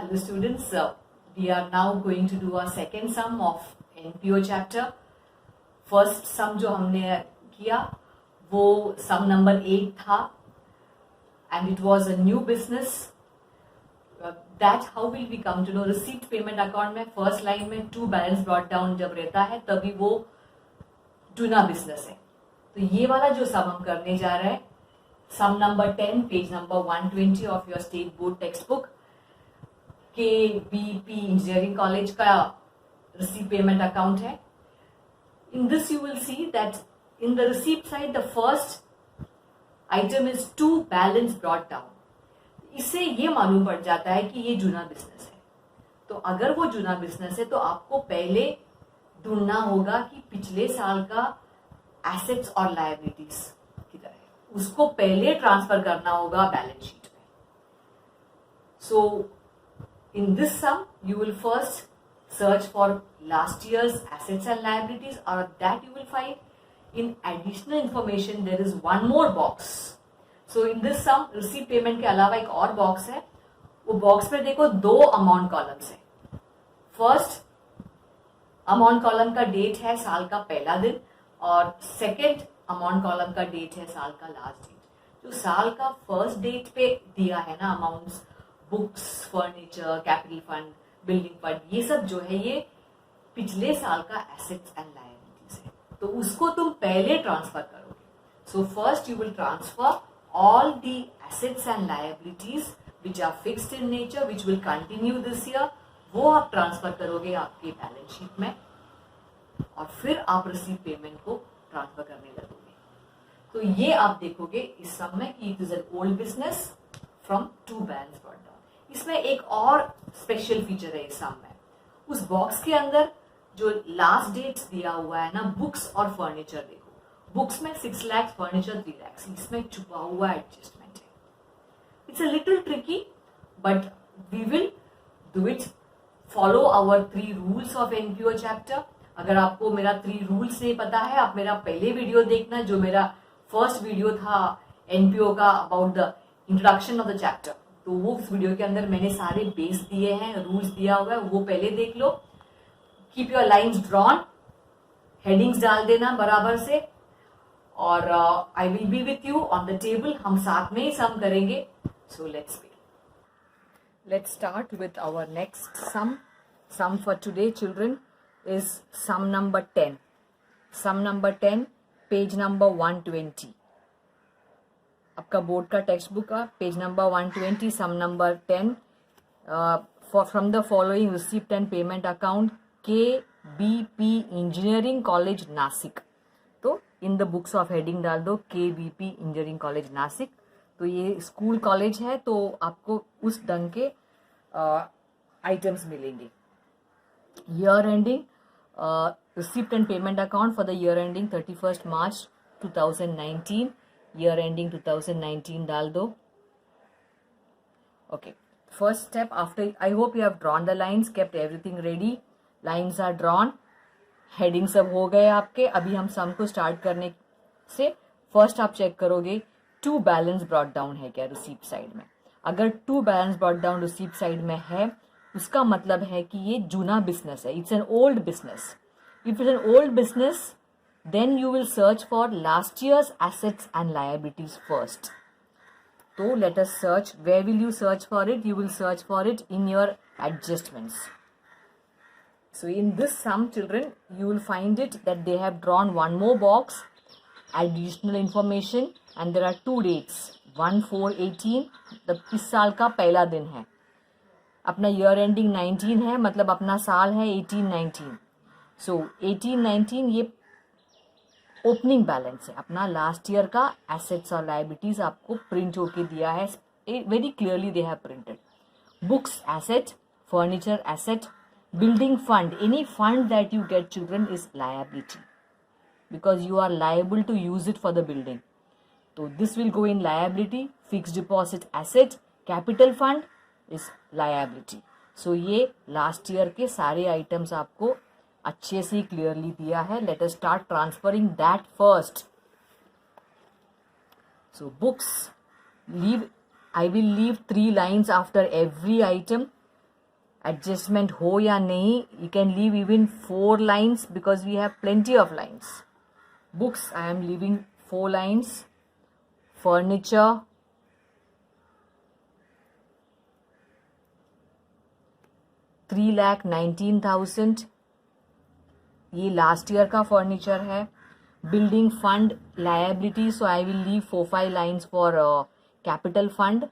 Hello students, we are now going to do our second sum of NPO chapter. First sum जो हमने किया वो sum number 8 था and it was a new business. That how will we come to know? Receipt payment account में first line में to balance brought down जब रहता है तभी वो जुना business है. तो ये वाला जो sum हम करने जा रहे हैं sum number 10 page number 120 of your state board textbook KBP engineering college का रिसीट पेमेंट अकाउंट है. In this you will see that in the receipt side the first item is to balance brought down. इससे ये मालूम पड़ जाता है कि ये जुना बिजनेस है. तो अगर वो जुना बिजनेस है तो आपको पहले ढूंढना होगा कि पिछले साल का एसेट्स और लायबिलिटीज किधर है, उसको पहले ट्रांसफर करना होगा बैलेंस शीट में. सो in this sum you will first search for last year's assets and liabilities, or that you will find in additional information there is one more box. So in this sum receipt payment के अलावा एक और box है. वो box में देखो दो amount columns है. फर्स्ट अमाउंट कॉलम का डेट है साल का पहला दिन और सेकेंड अमाउंट कॉलम का डेट है साल का लास्ट डेट. जो साल का फर्स्ट डेट पे दिया है ना amounts, books, furniture, capital fund, building fund, ये सब जो है ये पिछले साल का एसेट्स एंड लायबिलिटीज है. तो उसको तुम पहले ट्रांसफर करोगे. So first you will transfer all the assets and liabilities which are fixed in nature which will continue this year. वो आप ट्रांसफर करोगे आपके बैलेंस शीट में और फिर आप रिसीट पेमेंट को ट्रांसफर करने लगोगे. तो ये आप देखोगे इस सम में कि it is an old business from to balance brought down. इसमें एक और स्पेशल फीचर है इस सम में. उस बॉक्स के अंदर जो लास्ट डेट्स दिया हुआ है ना, बुक्स और फर्नीचर देखो. बुक्स में 6 लाख, फर्नीचर 3 लाख. इसमें छुपा हुआ एडजस्टमेंट है. It's a little tricky but we will do it. Follow our 3 rules of NPO chapter. अगर आपको मेरा 3 रूल्स नहीं पता है, आप मेरा पहले वीडियो देखना जो मेरा फर्स्ट वीडियो था एनपीओ का about the introduction of the chapter. तो वो उस वीडियो के अंदर मैंने सारे बेस दिए हैं, रूल्स दिया हुआ है, वो पहले देख लो. Keep your lines drawn, headings डाल देना बराबर से. और I will be with you on the table. हम साथ में ही सम करेंगे. So let's start with our next sum. Sum for today children is sum number 10. Sum number 10 page number 120. आपका बोर्ड का टेक्स्ट बुक का page number 120 sum number 10 from the following receipt and payment account KBP engineering college Nashik. तो in the books of heading डाल दो KBP engineering college Nashik. तो ये school college है तो आपको उस ढंग के आइटम्स मिलेंगे. Year ending receipt and payment account for the year ending 31 March 2019. year ending 2019 डाल दो. Okay, first step after I hope you have drawn the lines, kept everything ready. Lines are drawn, heading सब हो गए आपके. अभी हम सम को start करने से फर्स्ट आप चेक करोगे टू बैलेंस ब्रॉट डाउन है क्या रिसीप्ट साइड में. अगर to balance brought down receipt side में है उसका मतलब है कि ये जुना बिजनेस है. It's an old business. If it's an old business then you will search for last year's assets and liabilities first. So let us search. Where will you search for it? You will search for it in your adjustments. So in this sum children you will find it that they have drawn one more box, additional information, and there are 2 dates 1/4/18. इस साल का पहला दिन है. अपना year ending 19 है मतलब अपना साल है 18-19. सो 18-19 ये ओपनिंग बैलेंस है अपना लास्ट ईयर का. एसेट्स और लायबिलिटीज आपको प्रिंट होके दिया है. Very clearly they have printed. Books asset, furniture asset, building fund, any fund that you get children is liability because you are liable to use it for the building. तो this will go in liability. Fixed deposit asset, capital fund is liability. So ये last year के सारे items आपको अच्छे से clearly दिया है. Late us start transferring that first. So books leave I will leave 3 lines after every item. Adjustment हो या नहीं, you can leave even 4 lines because we have plenty of lines. Books, I am leaving 4 lines. Furniture, 3,19,000, ये last year का furniture है. Building fund liability, so I will leave 4-5 lines for capital fund.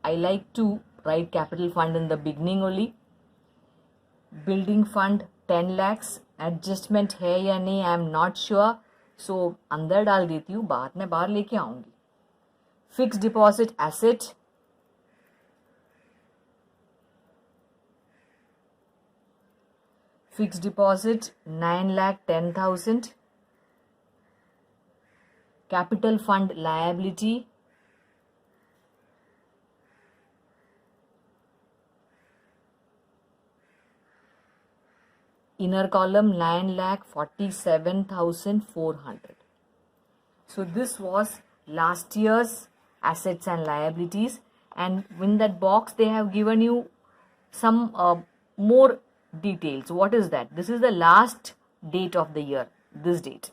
I like to write capital fund in the beginning only. Building fund 10 lakhs. Adjustment है या नहीं, I am not sure, so अंदर डाल देती हूँ, बाद में बाहर लेके आऊंगी. Fix deposit asset, fix deposit 9,10,000. Capital fund liability, inner column 9,47,400. So this was last year's assets and liabilities, and in that box they have given you some more details. What is that? This is the last date of the year, this date.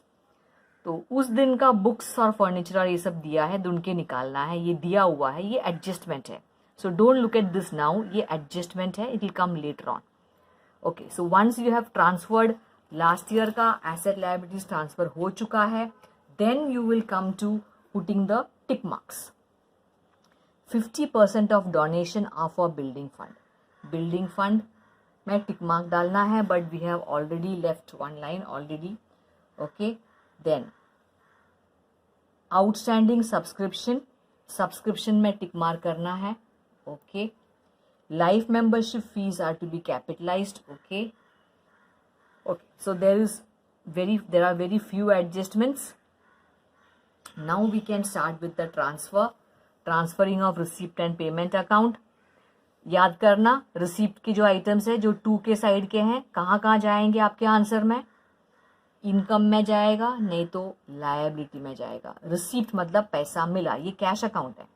तो उस दिन का books और furniture और ये सब दिया है, ढूंढ के निकालना है. ये दिया हुआ है, ये एडजस्टमेंट है. So don't look at this now, ये एडजस्टमेंट है, it will come later on. Okay, so once you have transferred, last year का एसेट लायबिलिटीज ट्रांसफर हो चुका है, then you will come to putting the tick marks. 50% of donation are for building fund. Building fund में tick mark डालना है, but we have already left 1 line already. Okay, then outstanding subscription, subscription में tick mark करना है. Okay, life membership fees are to be capitalized. Okay, so there are very few adjustments. Now we can start with the transferring of receipt and payment account. याद करना, receipt की जो items है जो 2 के side के हैं, कहाँ कहाँ जाएंगे आपके आंसर में? इनकम में जाएगा, नहीं तो लायबिलिटी में जाएगा. रिसीप्ट मतलब पैसा मिला, ये कैश अकाउंट है.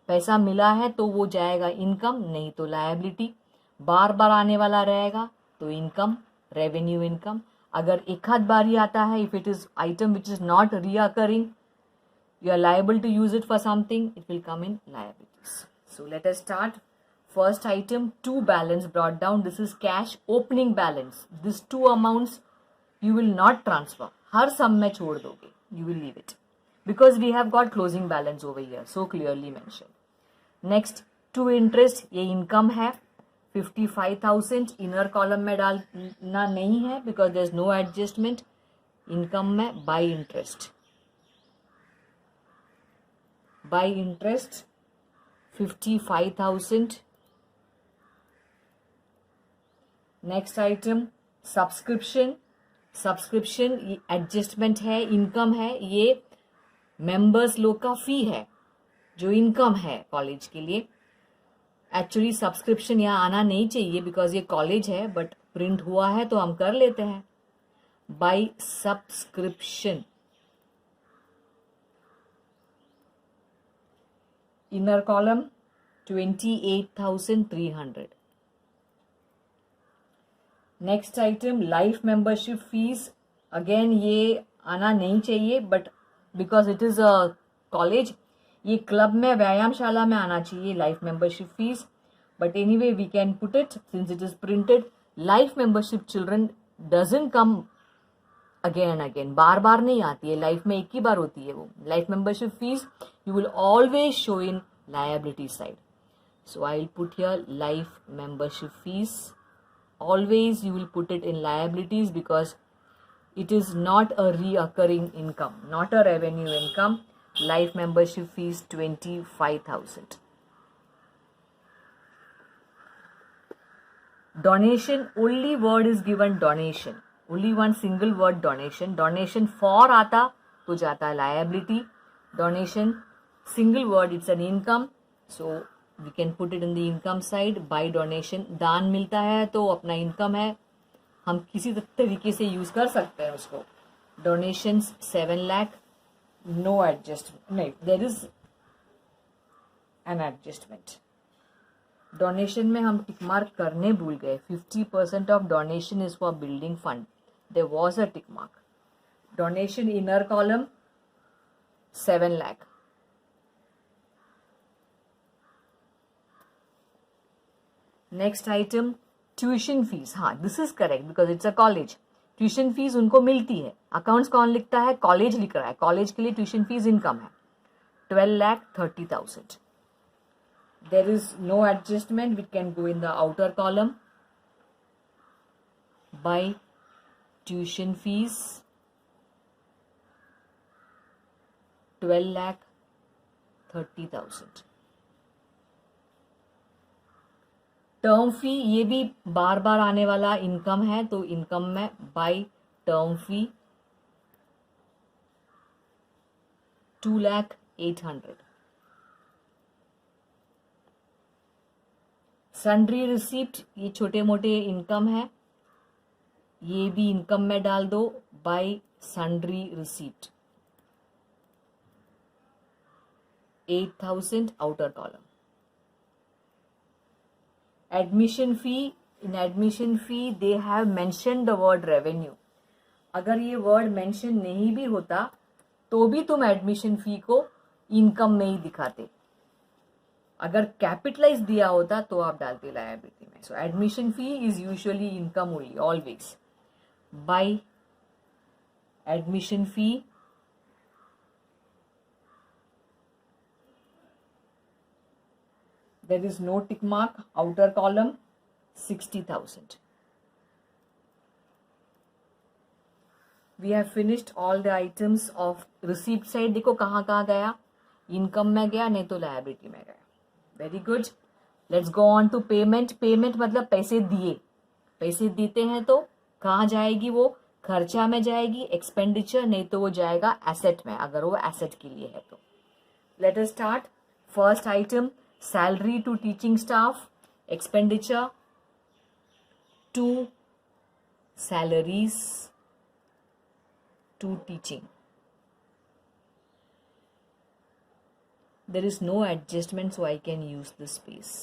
पैसा मिला है तो वो जाएगा इनकम, नहीं तो लायबिलिटी. बार बार आने वाला रहेगा तो इनकम, रेवेन्यू इनकम. अगर एक आध बार ही आता है, if it is item which is not recurring, you are liable to use it for something, it will come in liabilities. So let us start. First item, 2 balance brought down. This is cash opening balance. This 2 amounts you will not transfer. हर sum में छोड़ दोगे, you will leave it because we have got closing balance over here, so clearly mentioned. Next, to interest, ये income है 55,000. Inner column में डालना नहीं है because there is no adjustment. Income में by interest, 55,000. Next item, subscription adjustment है, income है. ये मेंबर्स लोग का फी है जो इनकम है कॉलेज के लिए. एक्चुअली सब्सक्रिप्शन यहाँ आना नहीं चाहिए बिकॉज ये कॉलेज है, बट प्रिंट हुआ है तो हम कर लेते हैं. By subscription, inner column 28,300. Next item, life membership fees. Again ये आना नहीं चाहिए, but because it is a college, ये क्लब में व्यायामशाला में आना चाहिए life membership fees. But anyway we can put it since it is printed. Life membership children doesn't come again and again, बार बार नहीं आती है, लाइफ में एक ही बार होती है वो. Life membership fees you will always show in liability side. So I will put here life membership fees. Always you will put it in liabilities because it is not a reoccurring income, not a revenue income. Life membership fees 25,000. Donation, only word is given donation, only one single word donation. Donation for आता तो जाता है liability. Donation single word, it's an income, so we can put it in the income side. By donation, दान मिलता है तो अपना income है, हम किसी तरीके से यूज कर सकते हैं उसको. डोनेशंस 7 lakh, नो एडजस्टमेंट, नहीं, there is an adjustment. Donation में हम टिक मार्क करने भूल गए. 50% of donation is for building fund. There was a tick mark. Donation inner column 7 lakh. Next item tuition fees. हाँ, this is correct because it's a college. Tuition fees उनको मिलती है. Accounts कौन लिखता है? कॉलेज लिख रहा है. कॉलेज के लिए ट्यूशन फीस इनकम है. 12,30,000. There is no adjustment. We can go in the outer column. By tuition fees 12,30,000. Term फी ये भी बार बार आने वाला इनकम है, तो इनकम में by term fee 2,08,000. Sundry receipt ये छोटे मोटे इनकम है, ये भी इनकम में डाल दो. Bye sundry receipt 8,000 outer column. Admission fee. In admission fee they have mention the word revenue. अगर ये वर्ड मेंशन नहीं भी होता तो भी तुम एडमिशन फी को इनकम में ही दिखाते. अगर कैपिटलाइज दिया होता तो आप डालते लायबिलिटी में. So admission fee is usually income only always. By admission fee there is no tick mark. Outer column 60,000. We have finished all the items of receipt side. देखो कहाँ कहाँ गया? इनकम में गया, नहीं तो लायबिलिटी में गया. Very good. Let's go on to payment. Payment मतलब पैसे दिए. पैसे देते हैं तो कहाँ जाएगी? वो खर्चा में जाएगी. एक्सपेंडिचर नहीं तो वो जाएगा एसेट में, अगर वो एसेट के लिए है तो. Late us start. First item salary to teaching staff, expenditure to salaries to teaching. There is no adjustment, so I can use this space.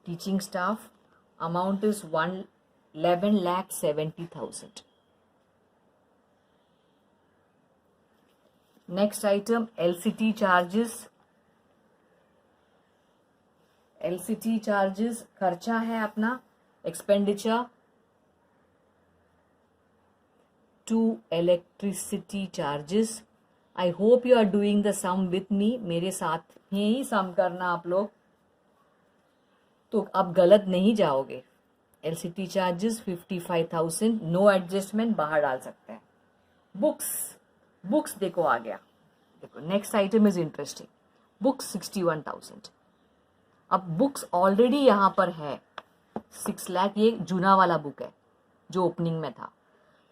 Teaching staff amount is 11,70,000. Next item, LCT charges. LCT charges खर्चा है अपना. Expenditure to electricity charges. I hope you are doing the sum with me. मेरे साथ ही सम करना आप लोग, तो अब गलत नहीं जाओगे. LCT charges 55,000. नो एडजस्टमेंट, बाहर डाल सकते हैं. बुक्स देखो आ गया. देखो next item is interesting. Books 61,000. अब बुक्स ऑलरेडी यहां पर है 6 लाख. ये जूना वाला बुक है जो ओपनिंग में था,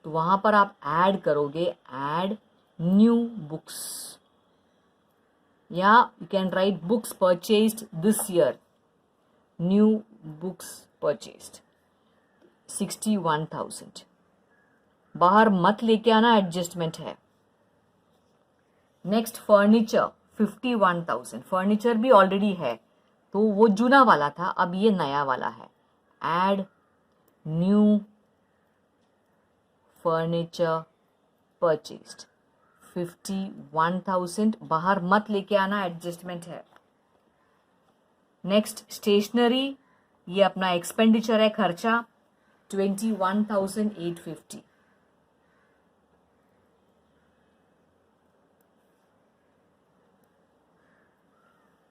तो वहां पर आप ऐड करोगे. ऐड न्यू बुक्स, या you can write books purchased this year. New books purchased 61,000. बाहर मत लेके आना, एडजस्टमेंट है. Next furniture 51,000. फर्नीचर भी ऑलरेडी है, तो वो जूना वाला था, अब ये नया वाला है. Add new furniture purchased 51,000. बाहर मत लेके आना, एडजस्टमेंट है. नेक्स्ट स्टेशनरी, ये अपना एक्सपेंडिचर है, खर्चा 21,850.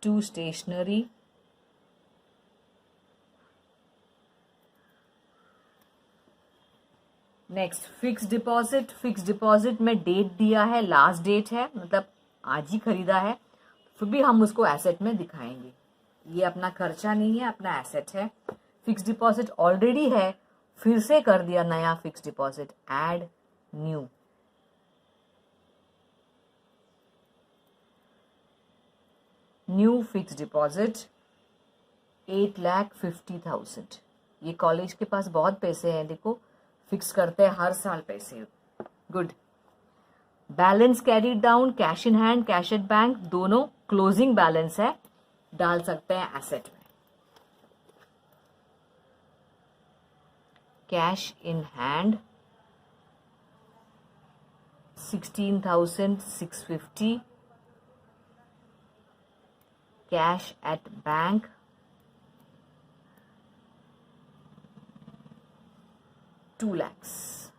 To stationery. Next fix deposit. Fix deposit में डेट दिया है, लास्ट डेट है, मतलब आज ही खरीदा है, फिर भी हम उसको एसेट में दिखाएंगे. ये अपना खर्चा नहीं है, अपना एसेट है. फिक्स डिपॉजिट ऑलरेडी है, फिर से कर दिया नया fix deposit. Add new. New fix deposit 8,50,000. ये कॉलेज के पास बहुत पैसे हैं, देखो फिक्स करते हैं हर साल पैसे. Good. Balance carried down, cash in hand, cash at bank, दोनों क्लोजिंग बैलेंस है, डाल सकते हैं एसेट में. cash in hand 16,650, cash at bank 2 lakhs.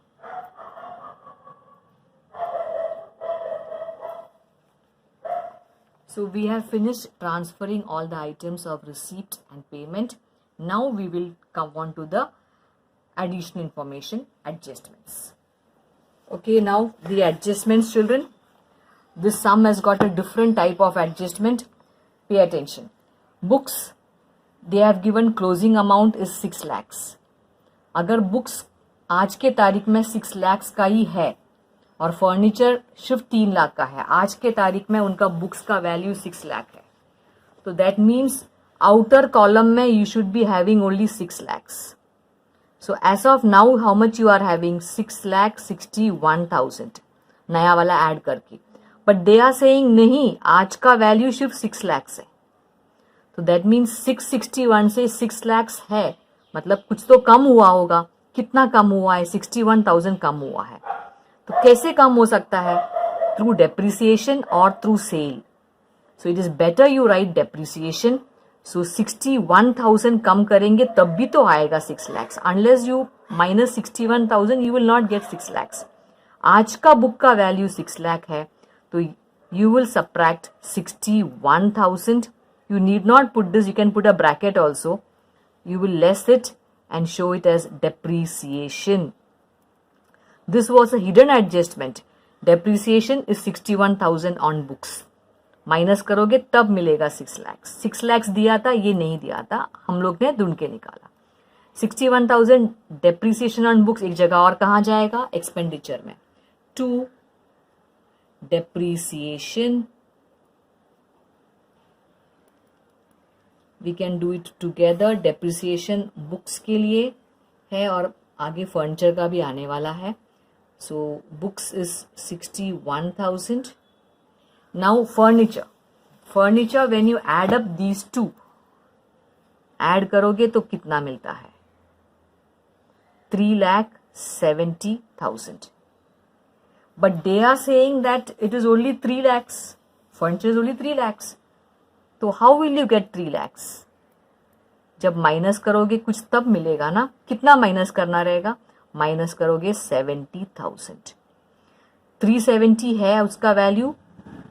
So we have finished transferring all the items of receipt and payment. Now we will come on to the additional information, adjustments. Okay, now the adjustments, children. This sum has got a different type of adjustment. Pay attention. Books, they have given closing amount is 6 lakhs. अगर books आज के तारीख में 6 lakhs का ही है और furniture सिर्फ 3 लाख का है, आज के तारीख में उनका बुक्स का वैल्यू 6 लाख है, तो दैट मीन्स आउटर कॉलम में you should be having only 6 lakhs. So as of now how much you are having? 6,61,000 नया वाला ऐड करके. बट दे आर सेइंग नहीं, आज का वैल्यू सिर्फ 6 lakhs है, तो दैट मीन्स 661 से 6 lakhs है, मतलब कुछ तो कम हुआ होगा. कितना कम हुआ है? 61,000 कम हुआ है. तो कैसे कम हो सकता है? थ्रू डेप्रिसिएशन और through sale. So it is better you write depreciation. So 61,000 कम करेंगे तब भी तो आएगा 6 lakhs. Unless you minus 61,000 you will not get 6 lakhs. आज का बुक का वैल्यू 6 lakh है, तो you will subtract 61,000. You need not put this, you can put a bracket also. You will less it and show it as depreciation. This was a hidden adjustment. Depreciation is 61,000 on books. Minus करोगे तब मिलेगा 6 lakhs. 6 lakhs दिया था, ये नहीं दिया था, हम लोग ने ढूंढ के निकाला. 61,000 depreciation on books एक जगह और कहाँ जाएगा? एक्सपेंडिचर में. To depreciation. We can do it together. Depreciation books के लिए है और आगे फर्नीचर का भी आने वाला है. So books is 61,000. Now furniture. Furniture when you add up these two, add करोगे तो कितना मिलता है? 3,70,000. But they are saying that it is only 3 lakhs. Furniture is only 3 lakhs. तो how will you get 3 lakhs? जब minus करोगे कुछ तब मिलेगा ना. कितना माइनस करना रहेगा? माइनस करोगे 70,000. 370 है उसका वैल्यू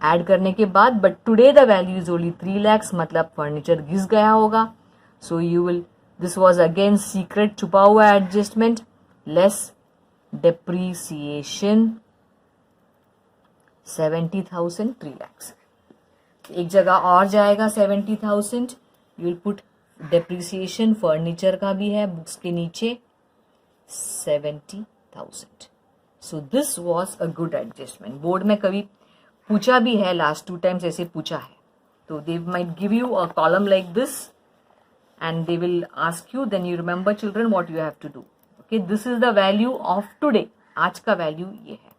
ऐड करने के बाद, but today the value is only 3 lakhs, मतलब फर्नीचर घिस गया होगा. So you will, this was again secret छुपा हुआ एडजस्टमेंट. Less depreciation 70,000, 3 lakhs. एक जगह और जाएगा 70,000. You will put depreciation, furniture का भी है बुक्स के नीचे 70,000. So this was a good adjustment. Board में कभी पूछा भी है, लास्ट 2 times ऐसे पूछा है. तो they might give you a column like this and they will ask you, then you remember children what you have to do. Okay, this is the value of today. आज का value ये है,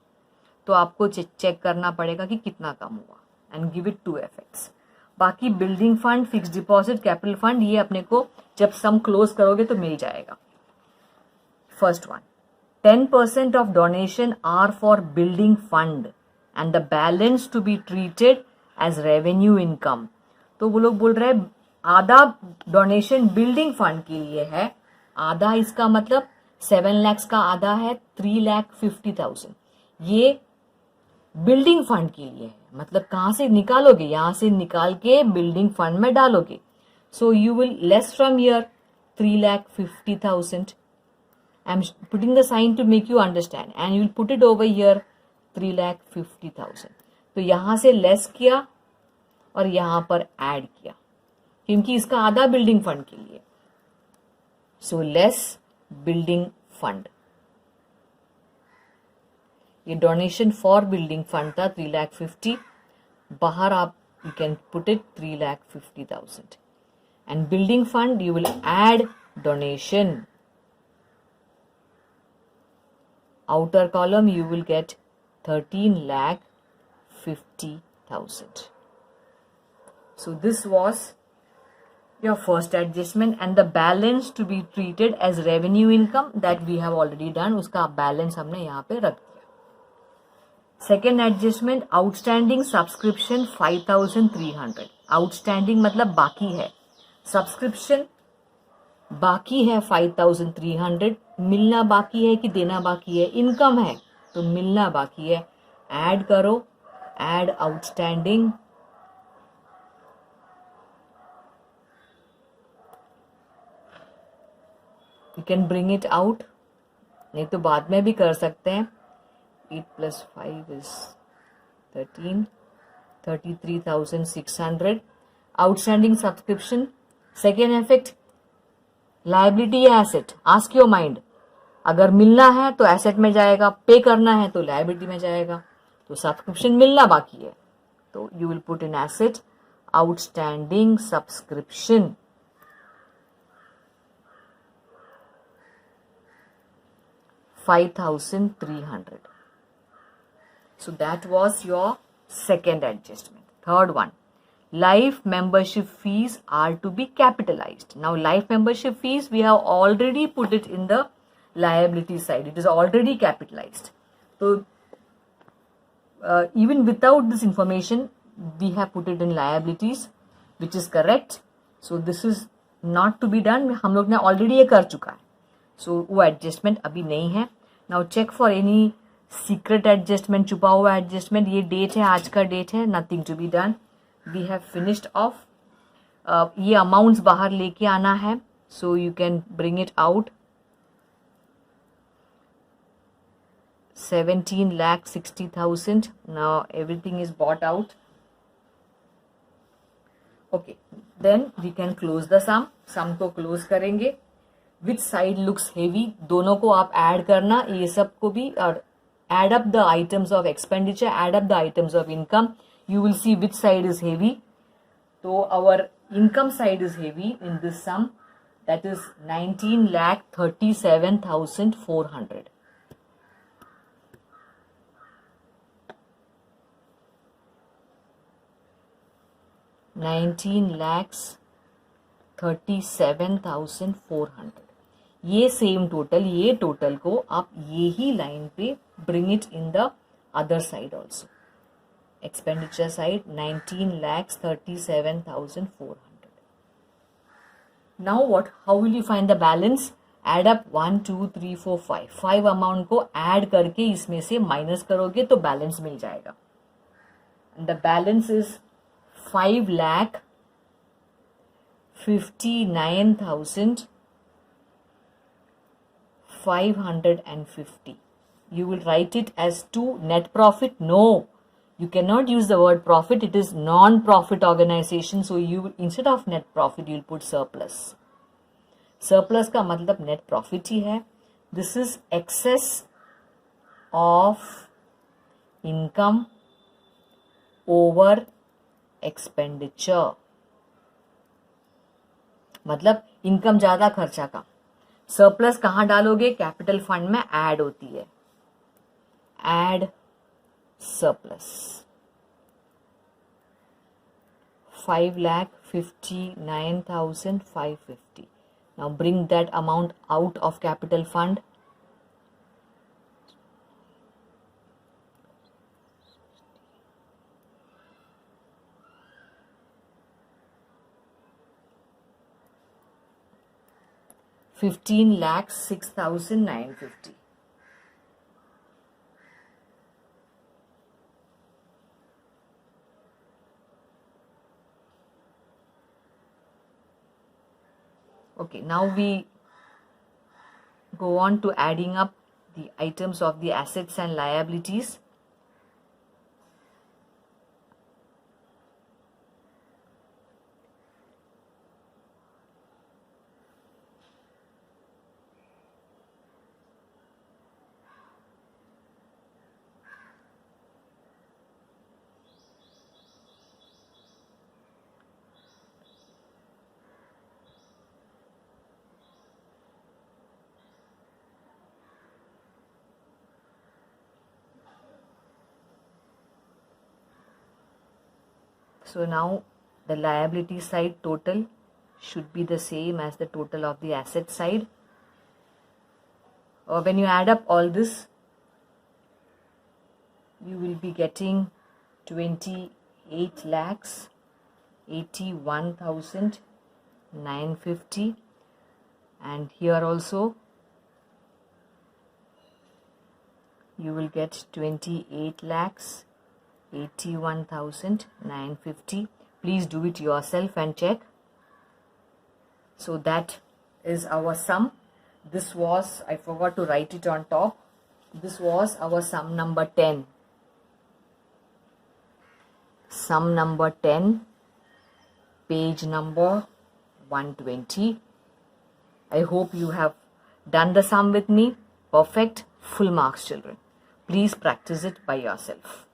तो आपको चेक करना पड़ेगा कि कितना कम हुआ and give it 2 effects. बाकी building fund, fix deposit, capital fund, ये अपने को जब सम क्लोज करोगे तो मिल जाएगा. First one, 10% of donation are for building fund and the balance to be treated as revenue income. तो वो लोग बोल रहे हैं आधा डोनेशन बिल्डिंग फंड के लिए है. आधा इसका मतलब 7 lakhs का आधा है 3,50,000. ये बिल्डिंग फंड के लिए है, मतलब कहां से निकालोगे? यहां से निकाल के बिल्डिंग फंड में डालोगे. So you will less from here 3,50,000. I am putting the sign to make you understand and you will put it over here 3,50,000. तो यहां से लेस किया और यहां पर ऐड किया क्योंकि इसका आधा बिल्डिंग फंड के लिए. So less building fund. ये डोनेशन फॉर बिल्डिंग फंड था 3,50,000. बाहर आप you can put it 3,50,000 and building fund you will add donation. Outer column you will get 13,50,000. So this was your first adjustment, and the balance to be treated as revenue income that we have already done. उसका balance हमने यहाँ पे रख दिया. Second adjustment, outstanding subscription 5,300. Outstanding मतलब बाकी है. Subscription बाकी है 5,300. मिलना बाकी है कि देना बाकी है? इनकम है तो मिलना बाकी है. ऐड करो, add outstanding, you can bring it out, नहीं तो बाद में भी कर सकते हैं. 8 + 5 is 13, 33,600. Outstanding subscription. Second effect, liability या asset? Ask your mind. अगर मिलना है तो एसेट में जाएगा, पे करना है तो लायबिलिटी में जाएगा. तो सब्सक्रिप्शन मिलना बाकी है तो you will put in asset. Outstanding subscription 5,300. So that was your second adjustment. Third one, life membership fees are to be capitalized. Now life membership fees, we have already put it in the liability side. It is already capitalized. So even without this information, we have put it in liabilities, which is correct. So this is not to be done. हम लोग ने already ये कर चुका है. So वो adjustment अभी नहीं है. Now check for any secret adjustment, छुपा हुआ adjustment. ये date है, आज का date है. Nothing to be done. We have finished off. ये amounts बाहर लेके आना है. So you can bring it out. 17,60,000. Now everything is bought out. Okay, then we can close the sum. Sum को close करेंगे. Which side looks heavy? दोनों को आप add करना, ये सब को भी, और add up the items of expenditure, add up the items of income. You will see which side is heavy. So our income side is heavy in this sum. That is 19,37,400. 19,37,400. ये same total, ये total को आप ये ही line पे bring it in the other side also. Expenditure side 19,37,400. Now what, how will you find the balance? Add up 1 2 3 4 5. 5 amount को add करके इसमें से माइनस करोगे तो बैलेंस मिल जाएगा. The balance is 5,59,550. You will write it as to net profit. No, you cannot use the word profit. It is non-profit organization. So you, instead of net profit, you'll put surplus. Surplus का मतलब net profit ही है. This is excess of income over expenditure. मतलब income ज्यादा खर्चा का. Surplus कहां डालोगे? Capital fund में ऐड होती है. Add surplus 5,59,550. Now bring that amount out of capital fund. $15,06,950. Okay, now we go on to adding up the items of the assets and liabilities. So now the liability side total should be the same as the total of the asset side. When you add up all this, you will be getting 28 lakhs 81,950, and here also you will get 28 lakhs 81,950. Please do it yourself and check. So that is our sum. This was, I forgot to write it on top, this was our sum number 10. Sum number 10, page number 120. I hope you have done the sum with me. Perfect. Full marks, children. Please practice it by yourself.